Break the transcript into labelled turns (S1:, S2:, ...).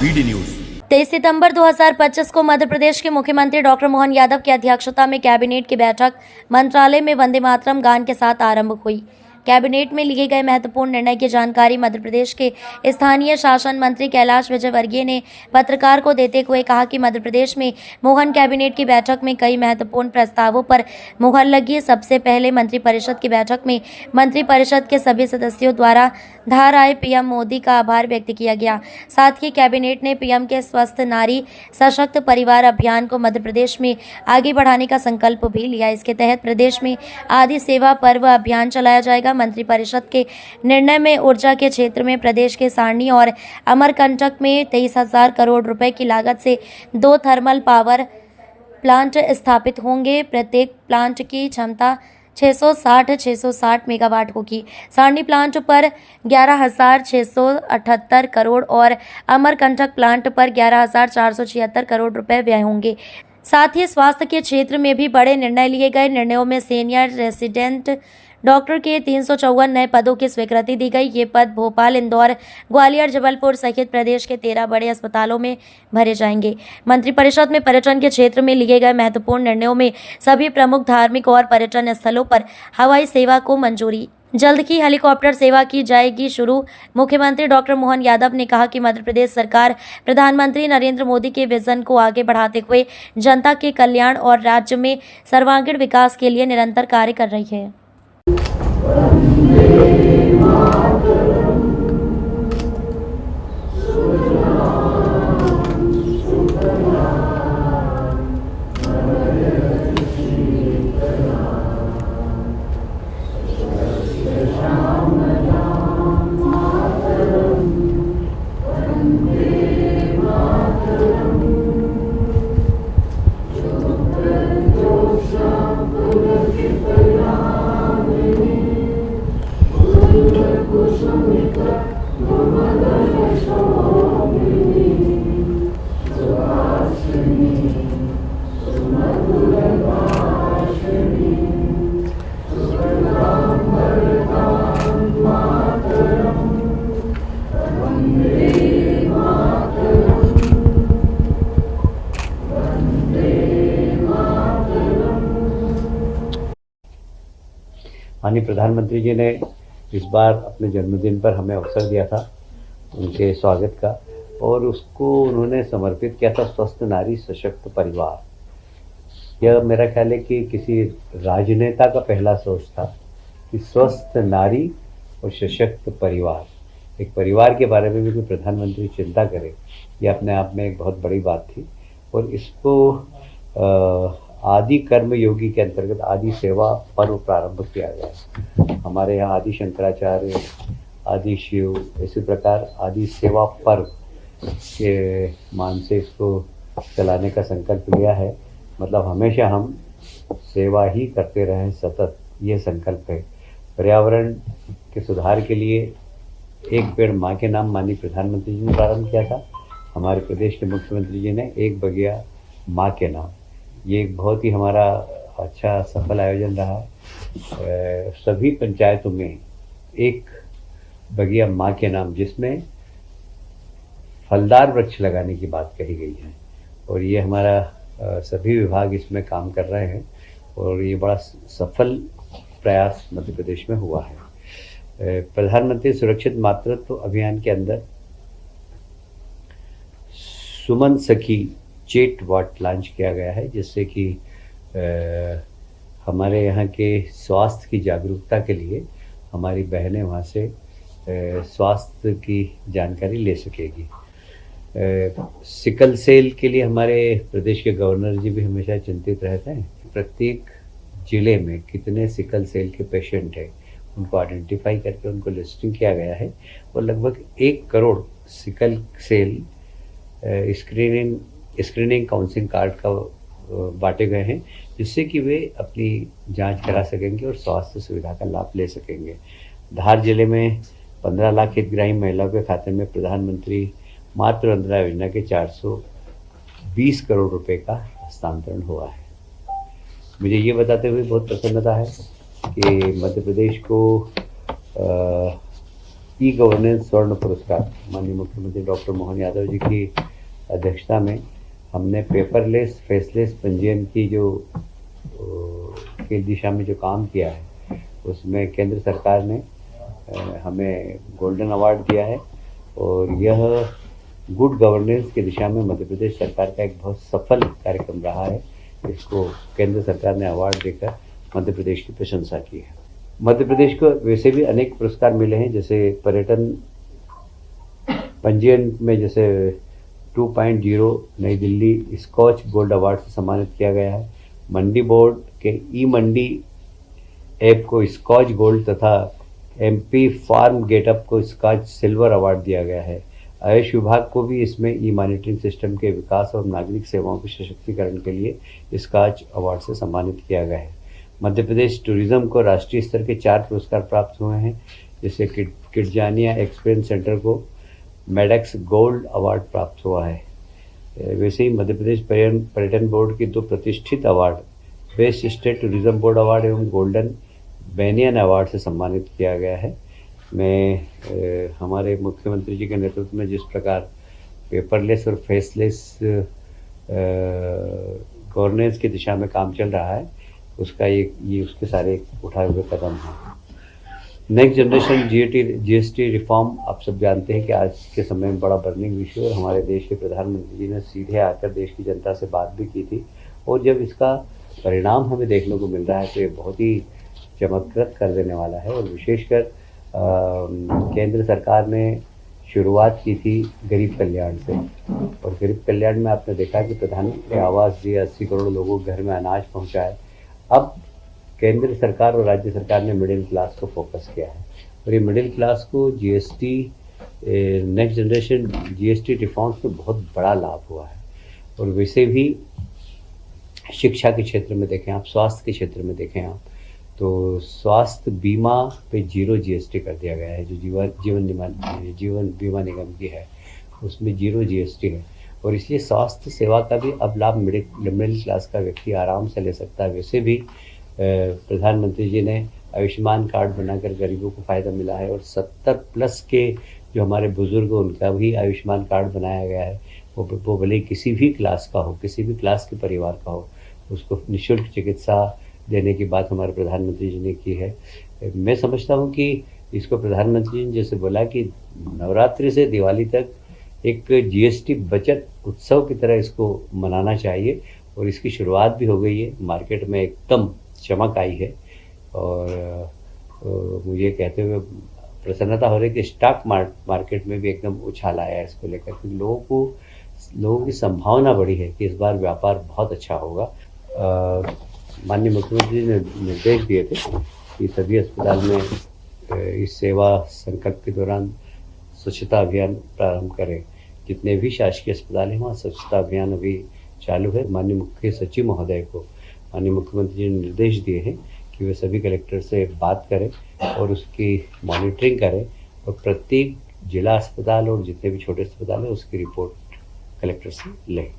S1: BD news.
S2: 23 सितंबर 2025 को मध्य प्रदेश के मुख्यमंत्री डॉक्टर मोहन यादव की अध्यक्षता में कैबिनेट की बैठक मंत्रालय में वंदे मातरम गान के साथ आरंभ हुई। कैबिनेट में लिए गए महत्वपूर्ण निर्णय की जानकारी मध्य प्रदेश के स्थानीय शासन मंत्री कैलाश विजयवर्गीय ने पत्रकार को देते हुए कहा कि मध्य प्रदेश में मोहन कैबिनेट की बैठक में कई महत्वपूर्ण प्रस्तावों पर मुहर लगी। सबसे पहले मंत्रिपरिषद की बैठक में मंत्रिपरिषद के सभी सदस्यों द्वारा धार आए पीएम मोदी का आभार व्यक्त किया गया। साथ ही कैबिनेट ने पीएम के स्वस्थ नारी सशक्त परिवार अभियान को मध्य प्रदेश में आगे बढ़ाने का संकल्प भी लिया। इसके तहत प्रदेश में आदि सेवा पर्व अभियान चलाया जाएगा। मंत्रिपरिषद के निर्णय में ऊर्जा के क्षेत्र में प्रदेश के सारणी और अमरकंटक में 23,000 करोड़ रुपए की लागत से 2 थर्मल पावर प्लांट स्थापित होंगे। प्रत्येक प्लांट की क्षमता 660 मेगावाट होगी। सारणी प्लांट पर 11,678 करोड़ और अमरकंटक प्लांट पर 11,476 करोड़ रुपए व्यय होंगे। साथ ही स्वास्थ्य के क्षेत्र में भी बड़े निर्णय लिए गए। निर्णयों में सीनियर रेसिडेंट डॉक्टर के 354 नए पदों की स्वीकृति दी गई। ये पद भोपाल, इंदौर, ग्वालियर, जबलपुर सहित प्रदेश के 13 बड़े अस्पतालों में भरे जाएंगे। मंत्रिपरिषद में पर्यटन के क्षेत्र में लिए गए महत्वपूर्ण निर्णयों में सभी प्रमुख धार्मिक और पर्यटन स्थलों पर हवाई सेवा को मंजूरी। जल्द की हेलीकॉप्टर सेवा की जाएगी शुरू। मुख्यमंत्री डॉक्टर मोहन यादव ने कहा कि मध्य प्रदेश सरकार प्रधानमंत्री नरेंद्र मोदी के विजन को आगे बढ़ाते हुए जनता के कल्याण और राज्य में सर्वांगीण विकास के लिए निरंतर कार्य कर रही है।
S3: माननीय प्रधानमंत्री जी ने इस बार अपने जन्मदिन पर हमें अवसर दिया था उनके स्वागत का, और उसको उन्होंने समर्पित किया था स्वस्थ नारी सशक्त परिवार। यह मेरा ख्याल है कि किसी राजनेता का पहला सोच था कि स्वस्थ नारी और सशक्त परिवार, एक परिवार के बारे में भी कोई प्रधानमंत्री चिंता करे, यह अपने आप में एक बहुत बड़ी बात थी। और इसको आदि कर्म योगी के अंतर्गत आदि सेवा पर्व प्रारंभ किया गया। हमारे यहाँ आदि शंकराचार्य, आदि शिव, इसी प्रकार आदि सेवा पर्व के मान से इसको चलाने का संकल्प लिया है। मतलब हमेशा हम सेवा ही करते रहें सतत, ये संकल्प है। पर्यावरण के सुधार के लिए एक पेड़ माँ के नाम माननीय प्रधानमंत्री जी ने प्रारंभ किया था। हमारे प्रदेश के मुख्यमंत्री जी ने एक बगिया माँ के नाम, ये एक बहुत ही हमारा अच्छा सफल आयोजन रहा। सभी पंचायतों में एक बगिया माँ के नाम, जिसमें फलदार वृक्ष लगाने की बात कही गई है, और ये हमारा सभी विभाग इसमें काम कर रहे हैं, और ये बड़ा सफल प्रयास मध्य प्रदेश में हुआ है। प्रधानमंत्री सुरक्षित मातृत्व अभियान के अंदर सुमन सखी चेट वाट लॉन्च किया गया है, जिससे कि हमारे यहाँ के स्वास्थ्य की जागरूकता के लिए हमारी बहनें वहाँ से स्वास्थ्य की जानकारी ले सकेगी। सिकल सेल के लिए हमारे प्रदेश के गवर्नर जी भी हमेशा चिंतित रहते हैं। प्रत्येक जिले में कितने सिकल सेल के पेशेंट हैं, उनको आइडेंटिफाई करके उनको लिस्टिंग किया गया है, और लगभग 1 crore sickle cell screening counselling card का बांटे गए हैं, जिससे कि वे अपनी जांच करा सकेंगे और स्वास्थ्य सुविधा का लाभ ले सकेंगे। धार जिले में 15 लाख हितग्राही महिलाओं के खाते में प्रधानमंत्री मातृ वंदना योजना के 420 करोड़ रुपए का हस्तांतरण हुआ है। मुझे ये बताते हुए बहुत प्रसन्नता है कि मध्य प्रदेश को ई गवर्नेंस स्वर्ण पुरस्कार माननीय मुख्यमंत्री डॉक्टर मोहन यादव जी की अध्यक्षता में हमने पेपरलेस फेसलेस पंजीयन की जो की दिशा में जो काम किया है उसमें केंद्र सरकार ने हमें गोल्डन अवार्ड दिया है और यह गुड गवर्नेंस की दिशा में मध्य प्रदेश सरकार का एक बहुत सफल कार्यक्रम रहा है। इसको केंद्र सरकार ने अवार्ड देकर मध्य प्रदेश की प्रशंसा की है। मध्य प्रदेश को वैसे भी अनेक पुरस्कार मिले हैं, जैसे पर्यटन पंजीयन में जैसे 2.0 नई दिल्ली स्कॉच गोल्ड अवार्ड से सम्मानित किया गया है। मंडी बोर्ड के ई मंडी ऐप को स्कॉच गोल्ड तथा MP फार्म गेटअप को स्कॉच सिल्वर अवार्ड दिया गया है। आयुष विभाग को भी इसमें ई मॉनिटरिंग सिस्टम के विकास और नागरिक सेवाओं के सशक्तिकरण के लिए स्कॉच अवार्ड से सम्मानित किया गया है। मध्य प्रदेश टूरिज्म को राष्ट्रीय स्तर के 4 पुरस्कार प्राप्त हुए हैं, जैसे किडजानिया एक्सपीरियंस सेंटर को मेडेक्स गोल्ड अवार्ड प्राप्त हुआ है। वैसे ही मध्य प्रदेश पर्यटन बोर्ड की 2 प्रतिष्ठित award best state tourism board award एवं गोल्डन बेनियन अवार्ड से सम्मानित किया गया है। मैं हमारे मुख्यमंत्री जी के नेतृत्व में जिस प्रकार पेपरलेस और फेसलेस गवर्नेंस की दिशा में काम चल रहा है, उसका ये उसके सारे उठाए हुए कदम हैं। नेक्स्ट जनरेशन GST रिफॉर्म आप सब जानते हैं कि आज के समय में बड़ा बर्निंग इशू है और हमारे देश के प्रधानमंत्री जी ने सीधे आकर देश की जनता से बात भी की थी और जब इसका परिणाम हमें देखने को मिल रहा है तो ये बहुत ही चमत्कृत कर देने वाला है। और विशेषकर केंद्र सरकार ने शुरुआत की थी गरीब कल्याण से और गरीब कल्याण में आपने देखा कि प्रधानमंत्री आवास दिए, 80 करोड़ लोगों के घर में अनाज पहुंचाए। अब केंद्र सरकार और राज्य सरकार ने मिडिल क्लास को फोकस किया है और ये मिडिल क्लास को नेक्स्ट जनरेशन GST रिफॉर्म्स में बहुत बड़ा लाभ हुआ है। और वैसे भी शिक्षा के क्षेत्र में देखें आप, स्वास्थ्य के क्षेत्र में देखें आप, तो स्वास्थ्य बीमा पे 0 GST कर दिया गया है। जो जीवन बीमा निगम की है उसमें 0 GST है और इसलिए स्वास्थ्य सेवा का भी अब लाभ मिडिल क्लास का व्यक्ति आराम से ले सकता है। वैसे भी प्रधानमंत्री जी ने आयुष्मान कार्ड बनाकर गरीबों को फ़ायदा मिला है और 70+ के जो हमारे बुज़ुर्ग उनका भी आयुष्मान कार्ड बनाया गया है। वो भले किसी भी क्लास का हो, किसी भी क्लास के परिवार का हो, उसको निःशुल्क चिकित्सा देने की बात हमारे प्रधानमंत्री जी ने की है। मैं समझता हूँ कि इसको प्रधानमंत्री जी ने जैसे बोला कि नवरात्रि से दिवाली तक एक GST बचत उत्सव की तरह इसको मनाना चाहिए और इसकी शुरुआत भी हो गई है। मार्केट में एकदम चमक आई है और मुझे कहते हुए प्रसन्नता हो रही है कि स्टॉक मार्केट में भी एकदम उछाल आया है इसको लेकर, क्योंकि लोगों की संभावना बढ़ी है कि इस बार व्यापार बहुत अच्छा होगा। माननीय मुख्यमंत्री जी ने निर्देश दिए थे कि सभी अस्पताल में इस सेवा संकल्प के दौरान स्वच्छता अभियान प्रारंभ करें। जितने भी शासकीय अस्पताल हैं वहाँ स्वच्छता अभियान अभी चालू है। माननीय मुख्य सचिव महोदय को माननीय मुख्यमंत्री जी ने निर्देश दिए हैं कि वे सभी कलेक्टर से बात करें और उसकी मॉनिटरिंग करें और प्रत्येक जिला अस्पताल और जितने भी छोटे अस्पताल हैं उसकी रिपोर्ट कलेक्टर से लें।